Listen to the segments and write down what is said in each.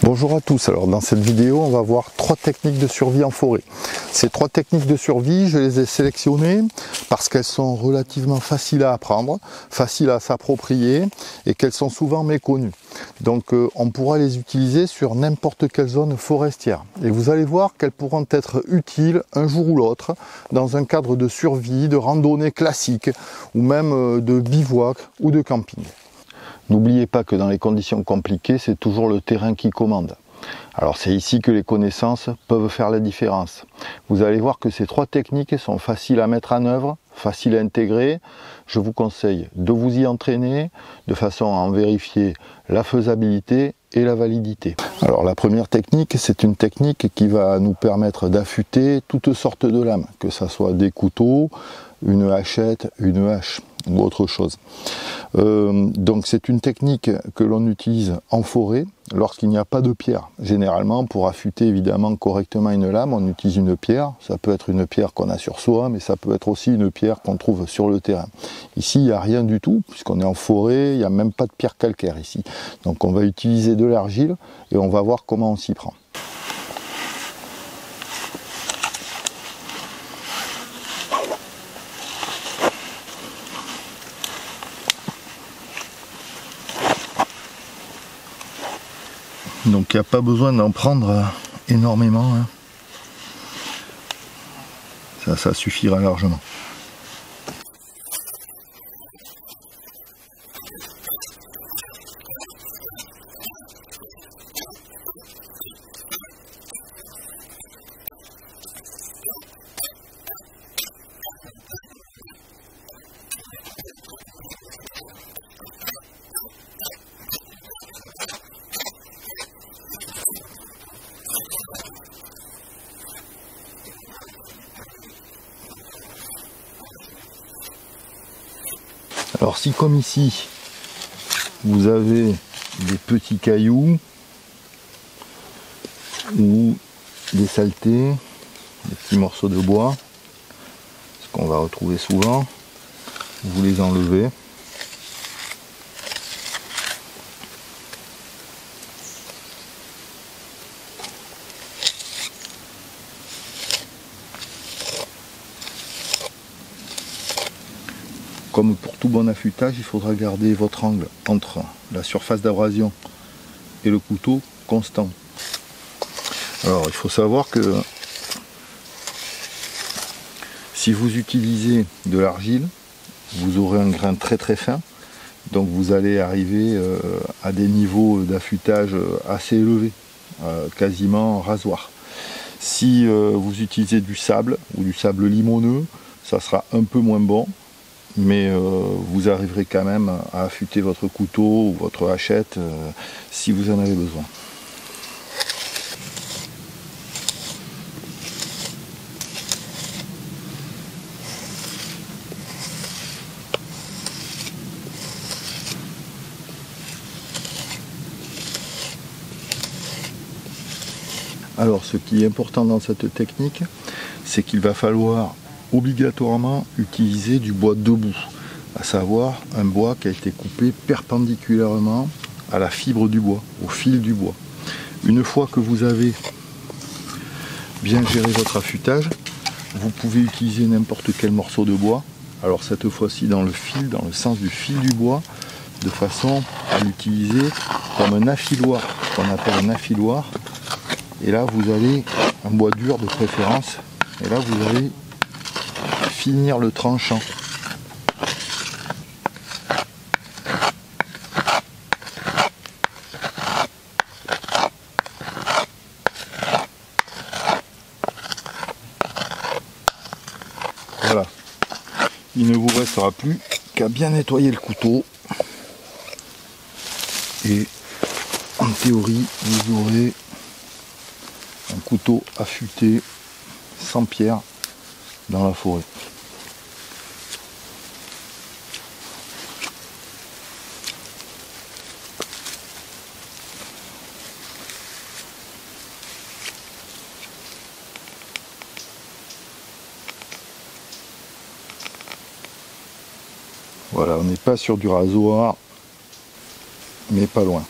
Bonjour à tous, alors dans cette vidéo on va voir 3 techniques de survie en forêt. Ces 3 techniques de survie, je les ai sélectionnées parce qu'elles sont relativement faciles à apprendre, faciles à s'approprier et qu'elles sont souvent méconnues. Donc on pourra les utiliser sur n'importe quelle zone forestière. Et vous allez voir qu'elles pourront être utiles un jour ou l'autre dans un cadre de survie, de randonnée classique ou même de bivouac ou de camping. N'oubliez pas que dans les conditions compliquées, c'est toujours le terrain qui commande. Alors c'est ici que les connaissances peuvent faire la différence. Vous allez voir que ces 3 techniques sont faciles à mettre en œuvre, faciles à intégrer. Je vous conseille de vous y entraîner de façon à en vérifier la faisabilité et la validité. Alors la première technique, c'est une technique qui va nous permettre d'affûter toutes sortes de lames, que ce soit des couteaux, une hachette, une hache ou autre chose. Donc c'est une technique que l'on utilise en forêt lorsqu'il n'y a pas de pierre. Généralement, pour affûter évidemment correctement une lame, on utilise une pierre. Ça peut être une pierre qu'on a sur soi, mais ça peut être aussi une pierre qu'on trouve sur le terrain. Ici, il n'y a rien du tout, puisqu'on est en forêt, il n'y a même pas de pierre calcaire ici. Donc on va utiliser de l'argile et on va voir comment on s'y prend. Donc il n'y a pas besoin d'en prendre énormément, hein. Ça suffira largement. Alors si comme ici, vous avez des petits cailloux ou des saletés, des petits morceaux de bois, ce qu'on va retrouver souvent, vous les enlevez. Comme pour tout bon affûtage, il faudra garder votre angle entre la surface d'abrasion et le couteau constant. Alors il faut savoir que si vous utilisez de l'argile, vous aurez un grain très très fin, donc vous allez arriver à des niveaux d'affûtage assez élevés, quasiment rasoir. Si vous utilisez du sable ou du sable limoneux, ça sera un peu moins bon. Mais vous arriverez quand même à affûter votre couteau ou votre hachette si vous en avez besoin. Alors ce qui est important dans cette technique, c'est qu'il va falloir obligatoirement utiliser du bois debout, à savoir un bois qui a été coupé perpendiculairement à la fibre du bois, au fil du bois. Une fois que vous avez bien géré votre affûtage, vous pouvez utiliser n'importe quel morceau de bois, alors cette fois-ci dans le fil, dans le sens du fil du bois, de façon à l'utiliser comme un affiloir, ce qu'on appelle un affiloir. Et là vous avez un bois dur de préférence, et là vous allez finir le tranchant. Voilà. Il ne vous restera plus qu'à bien nettoyer le couteau. Et en théorie, vous aurez un couteau affûté sans pierre dans la forêt. Voilà, on n'est pas sur du rasoir, mais pas loin.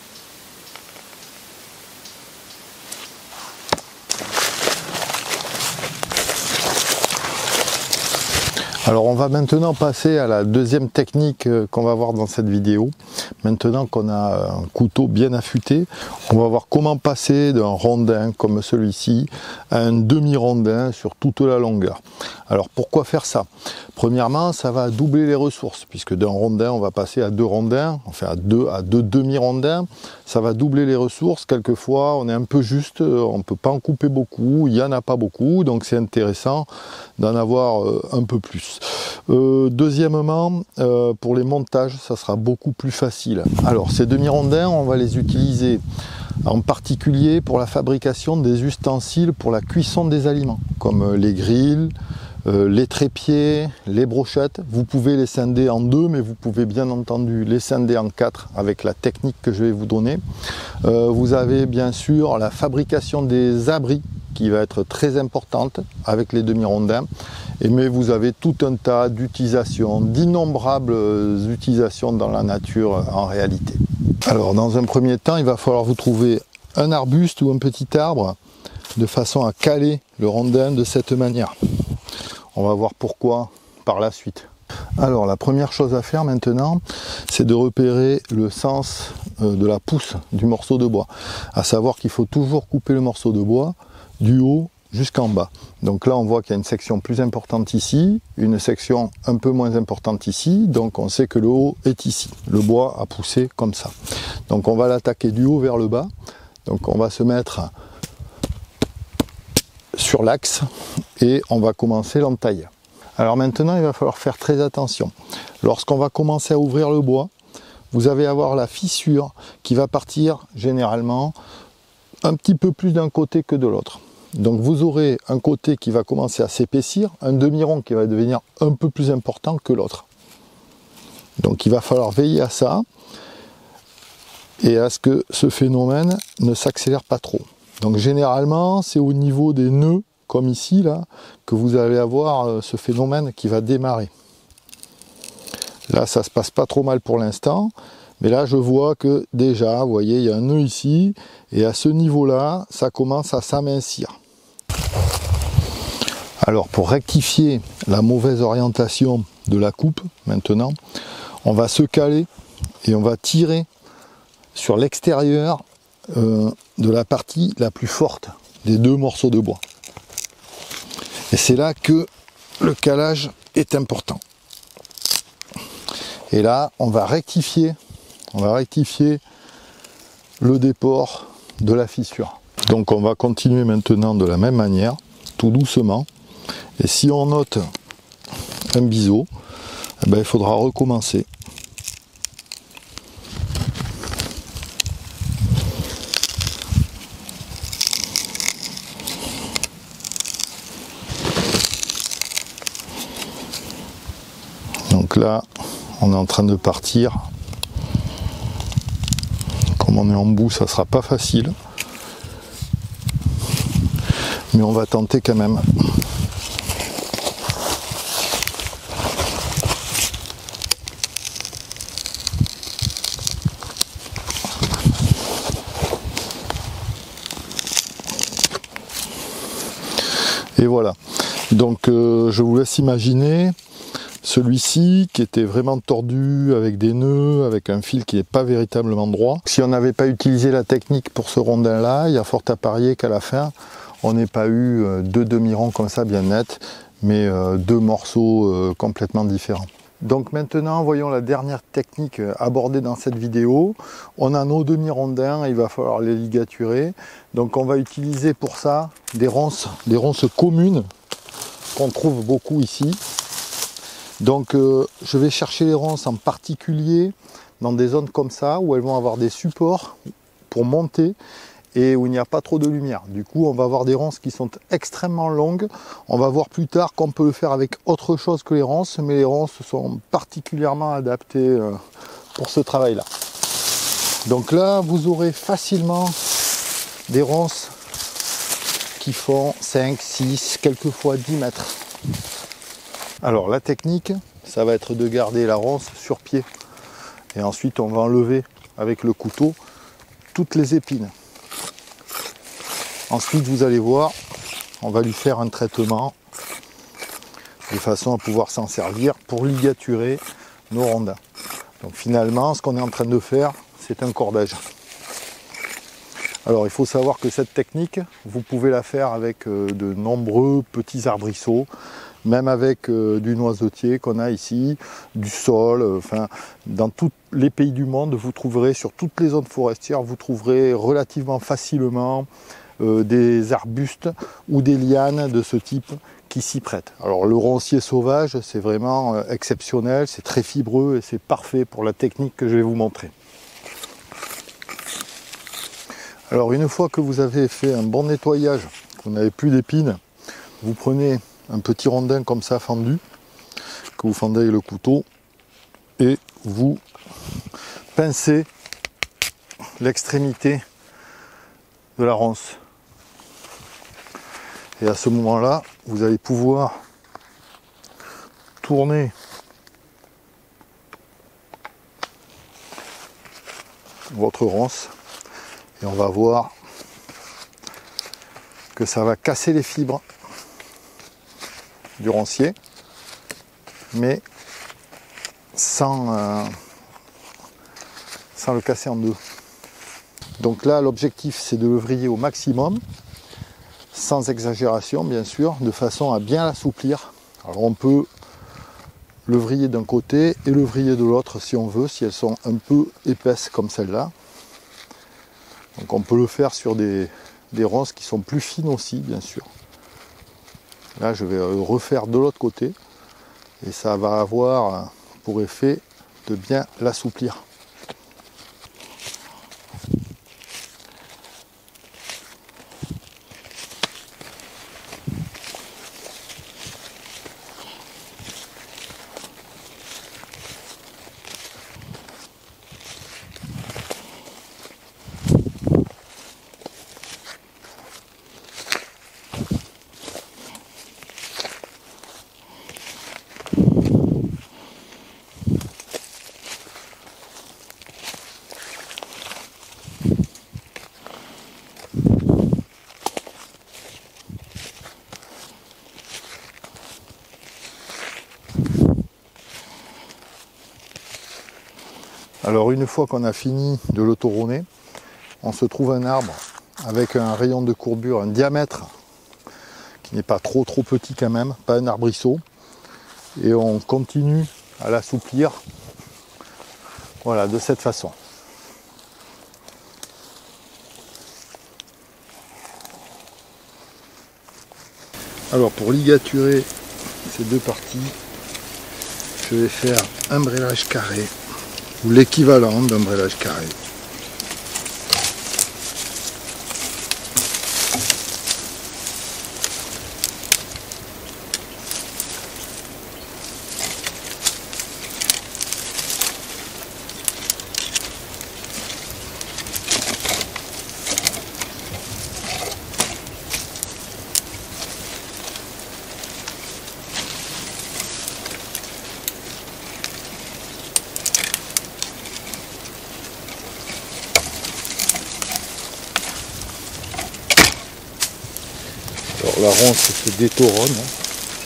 Alors on va maintenant passer à la deuxième technique qu'on va voir dans cette vidéo. Maintenant qu'on a un couteau bien affûté, on va voir comment passer d'un rondin comme celui-ci à un demi-rondin sur toute la longueur. Alors pourquoi faire ça? Premièrement, ça va doubler les ressources, puisque d'un rondin on va passer à deux rondins, enfin à deux demi-rondins. Ça va doubler les ressources. Quelquefois on est un peu juste, on ne peut pas en couper beaucoup, il n'y en a pas beaucoup, donc c'est intéressant d'en avoir un peu plus. Deuxièmement, pour les montages, ça sera beaucoup plus facile. Alors ces demi-rondins, on va les utiliser en particulier pour la fabrication des ustensiles pour la cuisson des aliments, comme les grilles, les trépieds, les brochettes. Vous pouvez les scinder en deux, mais vous pouvez bien entendu les scinder en quatre avec la technique que je vais vous donner. Vous avez bien sûr la fabrication des abris qui va être très importante avec les demi-rondins. Mais vous avez tout un tas d'utilisations, d'innombrables utilisations dans la nature en réalité. Alors dans un premier temps, il va falloir vous trouver un arbuste ou un petit arbre de façon à caler le rondin de cette manière. On va voir pourquoi par la suite. Alors la première chose à faire maintenant, c'est de repérer le sens de la pousse du morceau de bois. À savoir qu'il faut toujours couper le morceau de bois du haut jusqu'en bas. Donc là on voit qu'il y a une section plus importante ici, une section un peu moins importante ici, donc on sait que le haut est ici. Le bois a poussé comme ça. Donc on va l'attaquer du haut vers le bas. Donc on va se mettre sur l'axe et on va commencer l'entaille. Alors maintenant il va falloir faire très attention. Lorsqu'on va commencer à ouvrir le bois, vous allez avoir la fissure qui va partir généralement un petit peu plus d'un côté que de l'autre. Donc vous aurez un côté qui va commencer à s'épaissir, un demi-rond qui va devenir un peu plus important que l'autre. Donc il va falloir veiller à ça et à ce que ce phénomène ne s'accélère pas trop. Donc généralement c'est au niveau des nœuds, comme ici là, que vous allez avoir ce phénomène qui va démarrer. Là ça se passe pas trop mal pour l'instant. Mais là, je vois que déjà, vous voyez, il y a un nœud ici, et à ce niveau-là, ça commence à s'amincir. Alors, pour rectifier la mauvaise orientation de la coupe, maintenant, on va se caler et on va tirer sur l'extérieur de la partie la plus forte des deux morceaux de bois. Et c'est là que le calage est important. Et là, on va rectifier le déport de la fissure. Donc on va continuer maintenant de la même manière, tout doucement. Et si on note un biseau, eh ben, il faudra recommencer. Donc là, on est en train de partir. Comme on est en bout, ça sera pas facile. Mais on va tenter quand même. Et voilà. Donc je vous laisse imaginer celui-ci qui était vraiment tordu avec des nœuds, avec un fil qui n'est pas véritablement droit. Si on n'avait pas utilisé la technique pour ce rondin là, il y a fort à parier qu'à la fin on n'ait pas eu deux demi-ronds comme ça bien nets, mais deux morceaux complètement différents. Donc maintenant voyons la dernière technique abordée dans cette vidéo. On a nos demi-rondins, il va falloir les ligaturer. Donc on va utiliser pour ça des ronces communes qu'on trouve beaucoup ici. Donc je vais chercher les ronces en particulier dans des zones comme ça où elles vont avoir des supports pour monter et où il n'y a pas trop de lumière. Du coup on va avoir des ronces qui sont extrêmement longues. On va voir plus tard qu'on peut le faire avec autre chose que les ronces, mais les ronces sont particulièrement adaptées pour ce travail là. Donc là vous aurez facilement des ronces qui font 5, 6, quelquefois 10 mètres. Alors la technique, ça va être de garder la ronce sur pied. Et ensuite on va enlever avec le couteau toutes les épines. Ensuite vous allez voir, on va lui faire un traitement de façon à pouvoir s'en servir pour ligaturer nos rondins. Donc finalement, ce qu'on est en train de faire, c'est un cordage. Alors il faut savoir que cette technique, vous pouvez la faire avec de nombreux petits arbrisseaux, même avec du noisetier qu'on a ici, du sol, enfin dans tous les pays du monde, vous trouverez sur toutes les zones forestières, vous trouverez relativement facilement des arbustes ou des lianes de ce type qui s'y prêtent. Alors le roncier sauvage, c'est vraiment exceptionnel, c'est très fibreux et c'est parfait pour la technique que je vais vous montrer. Alors une fois que vous avez fait un bon nettoyage, que vous n'avez plus d'épines, vous prenez un petit rondin comme ça fendu, que vous fendez avec le couteau, et vous pincez l'extrémité de la ronce. Et à ce moment-là, vous allez pouvoir tourner votre ronce et on va voir que ça va casser les fibres du roncier, mais sans le casser en deux. Donc là, l'objectif, c'est de le vriller au maximum, sans exagération bien sûr, de façon à bien l'assouplir. Alors on peut le vriller d'un côté et le vriller de l'autre si on veut, si elles sont un peu épaisses comme celle-là. Donc on peut le faire sur des ronces qui sont plus fines aussi, bien sûr. Là, je vais refaire de l'autre côté et ça va avoir pour effet de bien l'assouplir. Alors une fois qu'on a fini de le tauronner, on se trouve un arbre avec un rayon de courbure, un diamètre qui n'est pas trop petit quand même, pas un arbrisseau, et on continue à l'assouplir, voilà, de cette façon. Alors pour ligaturer ces deux parties, je vais faire un brelage carré, ou l'équivalent d'un brelage carré. Alors la ronce se détauronne,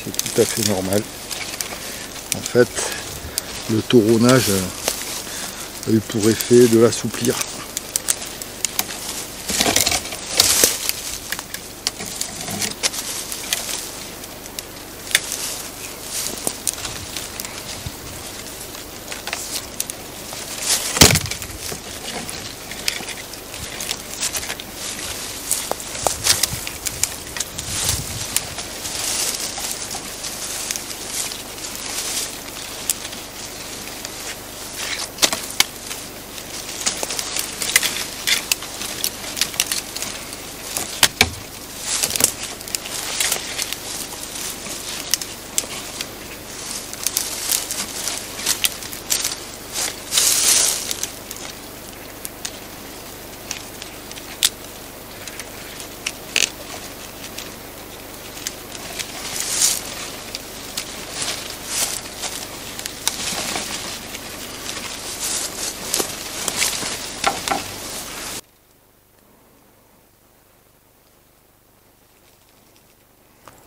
c'est tout à fait normal. En fait, le tauronnage a eu pour effet de l'assouplir.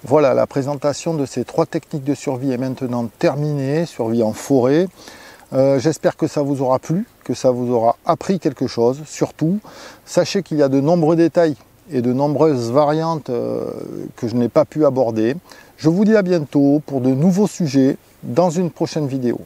Voilà, la présentation de ces 3 techniques de survie est maintenant terminée, survie en forêt. J'espère que ça vous aura plu, que ça vous aura appris quelque chose. Surtout, sachez qu'il y a de nombreux détails et de nombreuses variantes que je n'ai pas pu aborder. Je vous dis à bientôt pour de nouveaux sujets dans une prochaine vidéo.